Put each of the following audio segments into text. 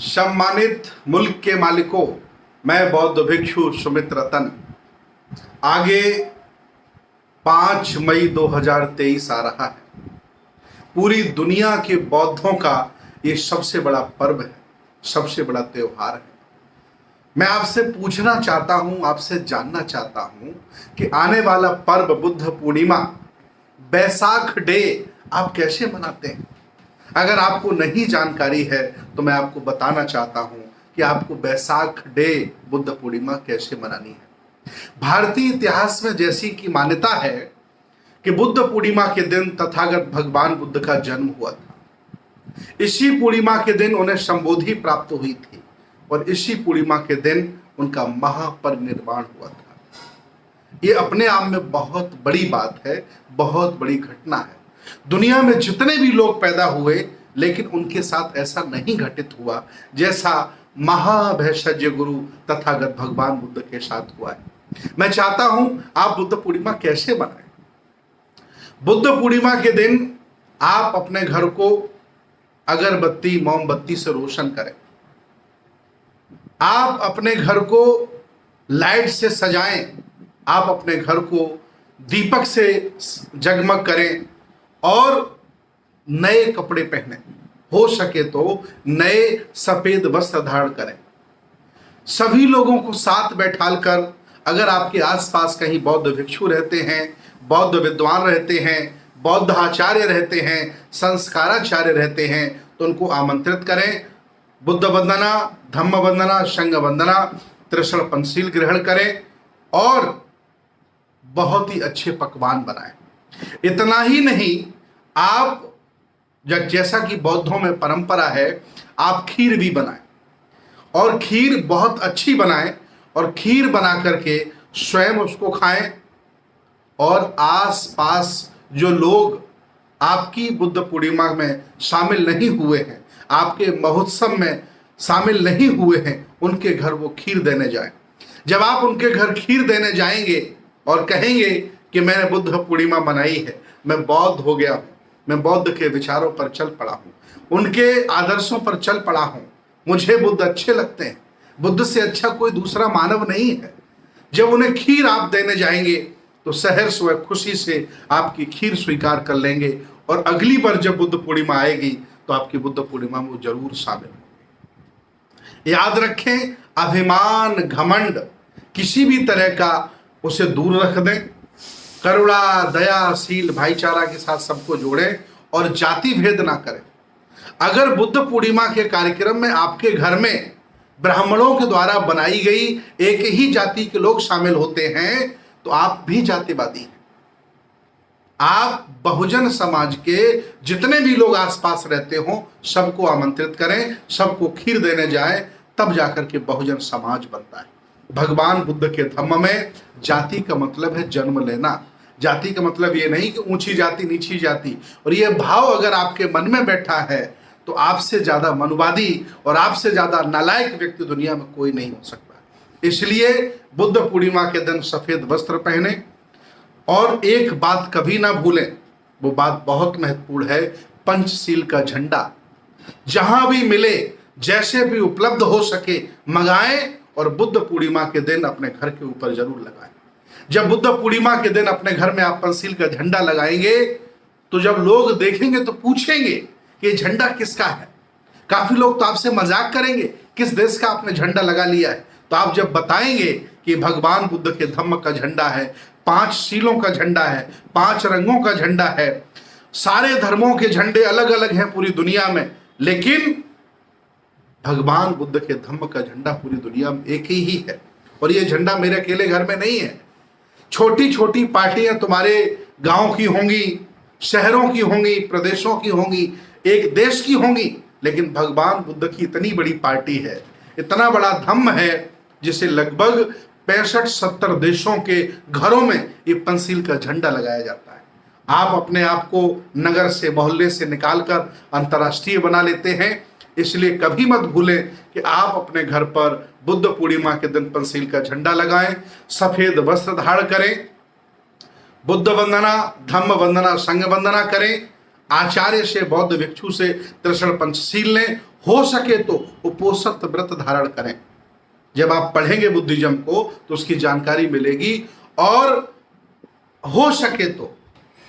सम्मानित मुल्क के मालिकों, मैं बौद्ध भिक्षु सुमित रतन। आगे 5 मई 2023 आ रहा है। पूरी दुनिया के बौद्धों का ये सबसे बड़ा पर्व है, सबसे बड़ा त्योहार है। मैं आपसे पूछना चाहता हूं, आपसे जानना चाहता हूं कि आने वाला पर्व बुद्ध पूर्णिमा, बैसाख डे आप कैसे मनाते हैं। अगर आपको नहीं जानकारी है तो मैं आपको बताना चाहता हूं कि आपको बैसाख डे बुद्ध पूर्णिमा कैसे मनानी है। भारतीय इतिहास में जैसी की मान्यता है कि बुद्ध पूर्णिमा के दिन तथागत भगवान बुद्ध का जन्म हुआ था। इसी पूर्णिमा के दिन उन्हें संबोधि प्राप्त हुई थी और इसी पूर्णिमा के दिन उनका महापरिनिर्वाण हुआ था। ये अपने आप में बहुत बड़ी बात है, बहुत बड़ी घटना है। दुनिया में जितने भी लोग पैदा हुए, लेकिन उनके साथ ऐसा नहीं घटित हुआ जैसा महाभैषज्य गुरु तथागत भगवान बुद्ध के साथ हुआ है। मैं चाहता हूं आप बुद्ध पूर्णिमा कैसे मनाएं। बुद्ध पूर्णिमा के दिन आप अपने घर को अगरबत्ती मोमबत्ती से रोशन करें। आप अपने घर को लाइट से सजाएं। आप अपने घर को दीपक से जगमग करें और नए कपड़े पहने, हो सके तो नए सफेद वस्त्र धारण करें। सभी लोगों को साथ बैठाकर, अगर आपके आसपास कहीं बौद्ध भिक्षु रहते हैं, बौद्ध विद्वान रहते हैं, बौद्ध आचार्य रहते हैं, संस्काराचार्य रहते हैं, तो उनको आमंत्रित करें। बुद्ध वंदना, धम्म वंदना, संघ वंदना, त्रिशल पंचशील ग्रहण करें और बहुत ही अच्छे पकवान बनाएं। इतना ही नहीं, आप जैसा कि बौद्धों में परंपरा है, आप खीर भी बनाएं और खीर बहुत अच्छी बनाएं और खीर बना करके स्वयं उसको खाएं और आस-पास जो लोग आपकी बुद्ध पूर्णिमा में शामिल नहीं हुए हैं, आपके महोत्सव में शामिल नहीं हुए हैं, उनके घर वो खीर देने जाएं। जब आप उनके घर खीर देने जाएंगे और कहेंगे कि मैंने बुद्ध पूर्णिमा मनाई है, मैं बौद्ध हो गया हूं, मैं बौद्ध के विचारों पर चल पड़ा हूं, उनके आदर्शों पर चल पड़ा हूं, मुझे बुद्ध अच्छे लगते हैं, बुद्ध से अच्छा कोई दूसरा मानव नहीं है। जब उन्हें खीर आप देने जाएंगे तो सहर्ष व खुशी से आपकी खीर स्वीकार कर लेंगे और अगली बार जब बुद्ध पूर्णिमा आएगी तो आपकी बुद्ध पूर्णिमा में वो जरूर शामिल होंगे। याद रखें, अभिमान घमंड किसी भी तरह का उसे दूर रख दें। करुणा, दया, शील, भाईचारा के साथ सबको जोड़ें और जाति भेद ना करें। अगर बुद्ध पूर्णिमा के कार्यक्रम में आपके घर में ब्राह्मणों के द्वारा बनाई गई एक ही जाति के लोग शामिल होते हैं तो आप भी जातिवादी हैं। आप बहुजन समाज के जितने भी लोग आसपास रहते हो सबको आमंत्रित करें, सबको खीर देने जाएं, तब जाकर के बहुजन समाज बनता है। भगवान बुद्ध के धम्म में जाति का मतलब है जन्म लेना। जाति का मतलब ये नहीं कि ऊंची जाति नीची जाति। और ये भाव अगर आपके मन में बैठा है तो आपसे ज्यादा मनुवादी और आपसे ज्यादा नालायक व्यक्ति दुनिया में कोई नहीं हो सकता। इसलिए बुद्ध पूर्णिमा के दिन सफेद वस्त्र पहने और एक बात कभी ना भूलें, वो बात बहुत महत्वपूर्ण है, पंचशील का झंडा जहां भी मिले, जैसे भी उपलब्ध हो सके मंगाएं और बुद्ध पूर्णिमा के दिन अपने घर के ऊपर जरूर लगाएं। जब बुद्ध पूर्णिमा के दिन अपने घर में आप पंचशील का झंडा लगाएंगे तो जब लोग देखेंगे तो पूछेंगे कि ये झंडा किसका है। काफी लोग तो आपसे मजाक करेंगे, किस देश का आपने झंडा लगा लिया है। तो आप जब बताएंगे कि भगवान बुद्ध के धम्म का झंडा है, 5 शीलों का झंडा है, 5 रंगों का झंडा है, सारे धर्मों के झंडे अलग अलग हैं पूरी दुनिया में, लेकिन भगवान बुद्ध के धम्म का झंडा पूरी दुनिया में एक ही है। और ये झंडा मेरे अकेले घर में नहीं है। छोटी छोटी पार्टियां तुम्हारे गांव की होंगी, शहरों की होंगी, प्रदेशों की होंगी, एक देश की होंगी, लेकिन भगवान बुद्ध की इतनी बड़ी पार्टी है, इतना बड़ा धम्म है, जिसे लगभग 65-70 देशों के घरों में ये पंचशील का झंडा लगाया जाता है। आप अपने आप को नगर से, मोहल्ले से निकालकर अंतर्राष्ट्रीय बना लेते हैं। इसलिए कभी मत भूलें कि आप अपने घर पर बुद्ध पूर्णिमा के दिन पंचशील का झंडा लगाएं, सफेद वस्त्र धारण करें, बुद्ध वंदना, धम्म वंदना, संघ वंदना करें, आचार्य से, बौद्ध भिक्षु से त्रिशल पंचशील लें हो सके तो उपोषित व्रत धारण करें। जब आप पढ़ेंगे बुद्धिज्म को तो उसकी जानकारी मिलेगी। और हो सके तो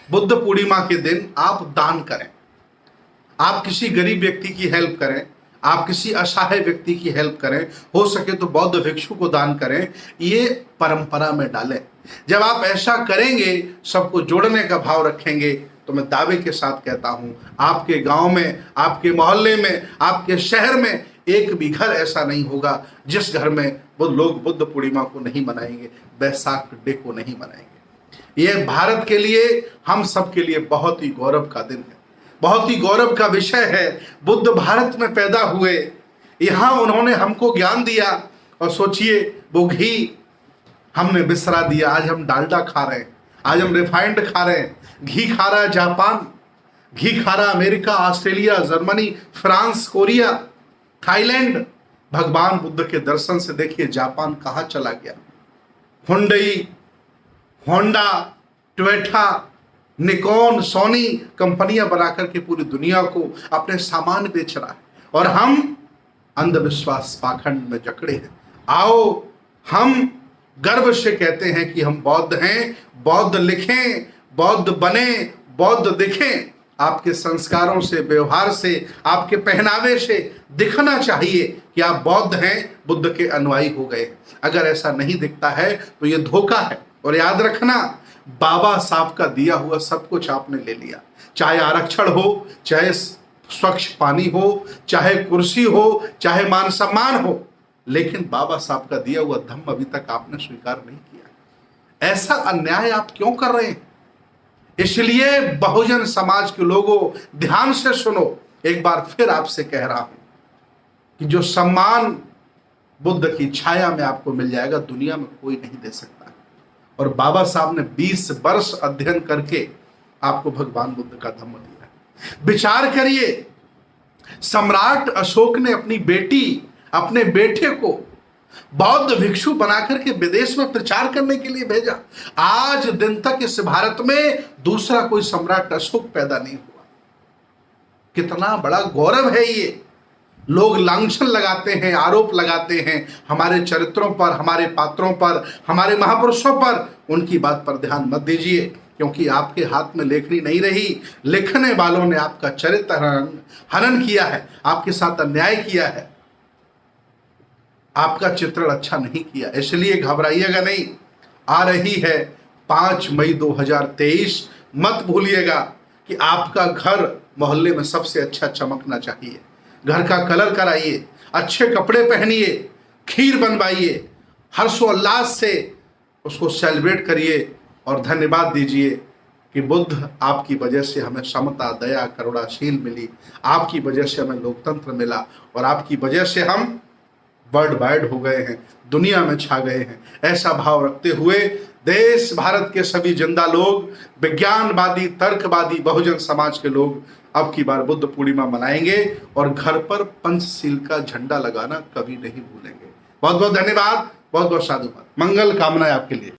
बुद्ध पूर्णिमा के दिन आप दान करें, आप किसी गरीब व्यक्ति की हेल्प करें, आप किसी असहाय व्यक्ति की हेल्प करें, हो सके तो बौद्ध भिक्षु को दान करें, ये परंपरा में डालें। जब आप ऐसा करेंगे, सबको जोड़ने का भाव रखेंगे, तो मैं दावे के साथ कहता हूं आपके गांव में, आपके मोहल्ले में, आपके शहर में एक भी घर ऐसा नहीं होगा जिस घर में वो लोग बुद्ध पूर्णिमा को नहीं मनाएंगे, बैसाख डे को नहीं मनाएंगे। ये भारत के लिए, हम सब के लिए बहुत ही गौरव का दिन है, बहुत ही गौरव का विषय है। बुद्ध भारत में पैदा हुए, यहां उन्होंने हमको ज्ञान दिया, और सोचिए वो घी हमने बिसरा दिया। आज हम डालडा खा रहे हैं, आज हम रिफाइंड खा रहे हैं। घी खा रहा है जापान, घी खा रहा America, Australia, Germany, France, Korea, Thailand. भगवान बुद्ध के दर्शन से देखिए जापान कहां चला गया। Hyundai, Honda, Toyota, Nikon, Sony कंपनियां बनाकर के पूरी दुनिया को अपने सामान बेच रहा है, और हम अंधविश्वास पाखंड में जकड़े हैं। आओ हम गर्व से कहते हैं कि हम बौद्ध हैं, बौद्ध लिखें, बौद्ध बने, बौद्ध दिखें। आपके संस्कारों से, व्यवहार से, आपके पहनावे से दिखना चाहिए कि आप बौद्ध हैं, बुद्ध के अनुयायी हो गए। अगर ऐसा नहीं दिखता है तो ये धोखा है। और याद रखना, बाबा साहब का दिया हुआ सब कुछ आपने ले लिया, चाहे आरक्षण हो, चाहे स्वच्छ पानी हो, चाहे कुर्सी हो, चाहे मान सम्मान हो, लेकिन बाबा साहब का दिया हुआ धम्म अभी तक आपने स्वीकार नहीं किया। ऐसा अन्याय आप क्यों कर रहे हैं? इसलिए बहुजन समाज के लोगों, ध्यान से सुनो, एक बार फिर आपसे कह रहा हूं कि जो सम्मान बुद्ध की छाया में आपको मिल जाएगा, दुनिया में कोई नहीं दे सकता। और बाबा साहब ने 20 वर्ष अध्ययन करके आपको भगवान बुद्ध का धम्म दिया है। विचार करिए, सम्राट अशोक ने अपनी बेटी, अपने बेटे को बौद्ध भिक्षु बनाकर के विदेश में प्रचार करने के लिए भेजा। आज दिन तक इस भारत में दूसरा कोई सम्राट अशोक पैदा नहीं हुआ। कितना बड़ा गौरव है ये। लोग लांछन लगाते हैं, आरोप लगाते हैं हमारे चरित्रों पर, हमारे पात्रों पर, हमारे महापुरुषों पर। उनकी बात पर ध्यान मत दीजिए, क्योंकि आपके हाथ में लेखनी नहीं रही। लिखने वालों ने आपका चरित्र हनन किया है, आपके साथ अन्याय किया है, आपका चित्रण अच्छा नहीं किया। इसलिए घबराइएगा नहीं। आ रही है 5 मई 2023। मत भूलिएगा कि आपका घर मोहल्ले में सबसे अच्छा चमकना चाहिए। घर का कलर कराइए, अच्छे कपड़े पहनिए, खीर बनवाइए, हर्षोल्लास से उसको सेलिब्रेट करिए और धन्यवाद दीजिए कि बुद्ध, आपकी वजह से हमें समता, दया, करुणाशील मिली, आपकी वजह से हमें लोकतंत्र मिला, और आपकी वजह से हम वर्ल्ड वाइड हो गए हैं, दुनिया में छा गए हैं। ऐसा भाव रखते हुए देश भारत के सभी जिंदा लोग, विज्ञानवादी, तर्कवादी, बहुजन समाज के लोग अब की बार बुद्ध पूर्णिमा मनाएंगे, और घर पर पंचशील का झंडा लगाना कभी नहीं भूलेंगे। बहुत बहुत धन्यवाद, बहुत बहुत साधुवाद, मंगल कामनाएं आपके लिए।